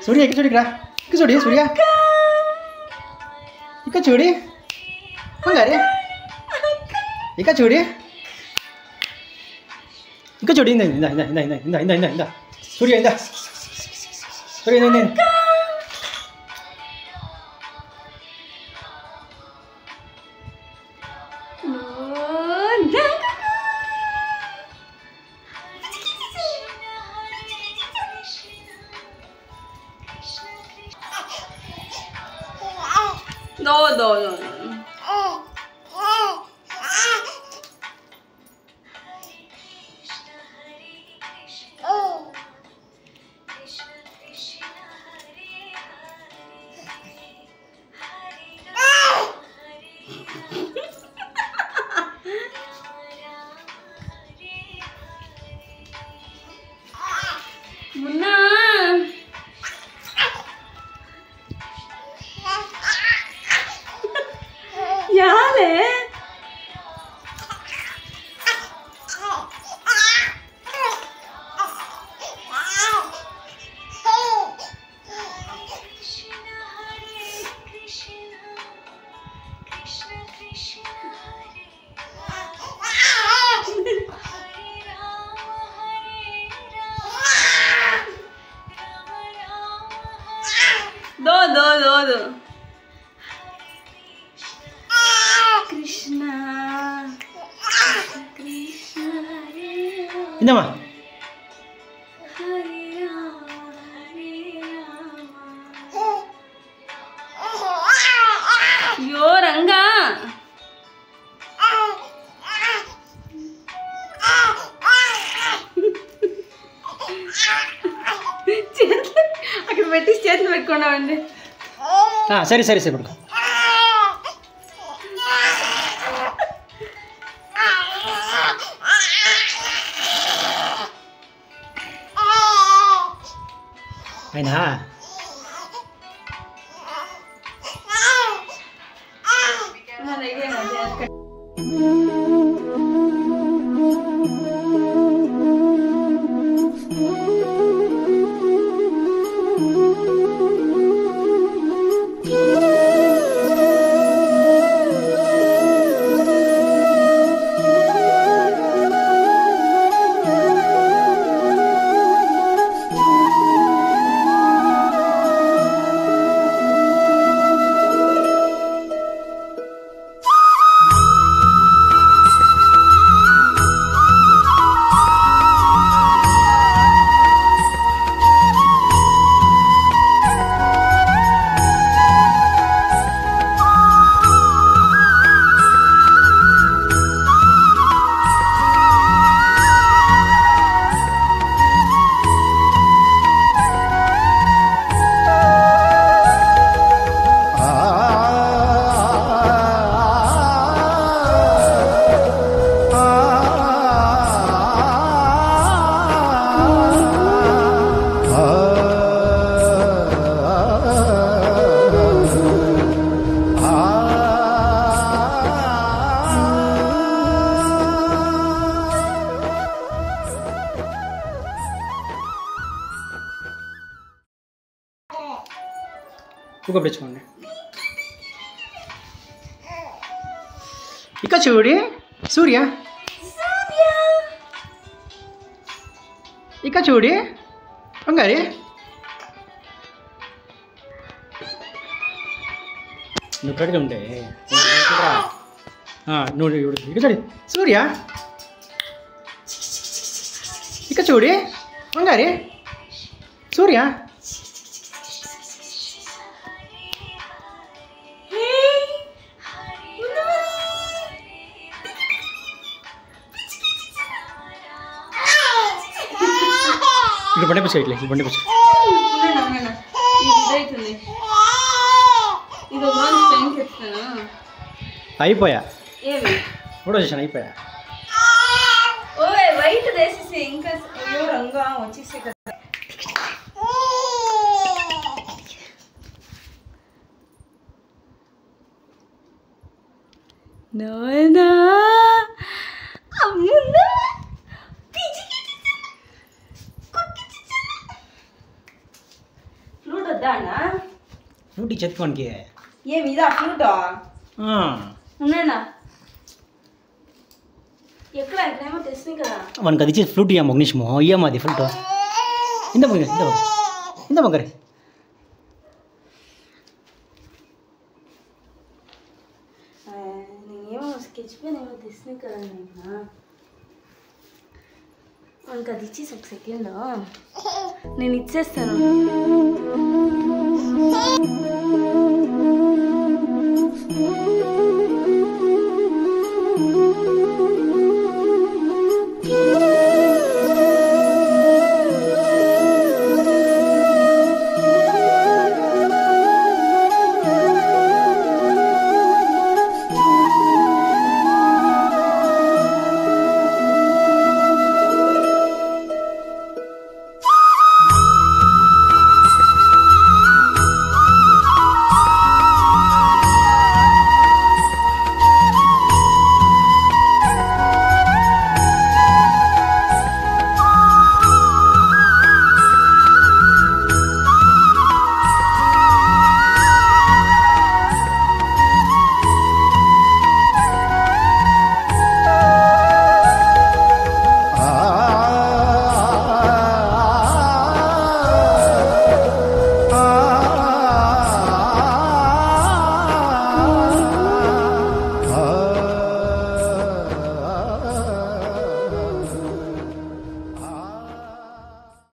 सूर्य एक चोटी सूर्य सूर्य इक चूड़ी हंगारे इक चूड़ी इक चूड़ी इंदा सूर्य इंदा सूर्य इंदा No. Muna. याले दो कृष्णा इंदम्मा यो रंगा అక్కడ పెట్టి చేతులు పెట్టుకున్నామండి. సరే సరే సరే పడుకో. అయినా లాలీపాప్ తెచ్చుకోండి. ఇక చూడి సూర్య, ఇక చూడి బంగారి. నువ్వు కరెక్ట్గా ఉంటే నువ్వు ఇక చూడి సూర్య, ఇక చూడి బంగారి సూర్య. ఇప్పుడు బండి పిచ్చి ఇట్లా బండి పిచ్చి అయిపోయా కూడా వచ్చేసాను అయిపోయా. వైట్ వేసేసి ఇంకా రంగా వచ్చేసి కదా. నోనా అమ్ముందా ఫ్లూట్ వద్దా అన్న? ఫ్లూట్ చెత్తుకోనికి ఏమి ఇదా ఫ్లూటా? ఉన్నానా ఎక్కడ ఇక్కడేమో తెస్తుంది కదా. మనకు అది ఇచ్చేది ఫ్లూట్ ఇయ్యమ్మ ఒక నిమిషము ఇయ్యమ్మ అది ఫ్లూట్ ఇంత ఇంత బంగారి. నేనేమో స్కెచ్ పెన్ ఏమో తెస్తుంది కదా నేను. మనకు అది ఇచ్చేసి ఒక సెకండ్ నేను ఇచ్చేస్తాను.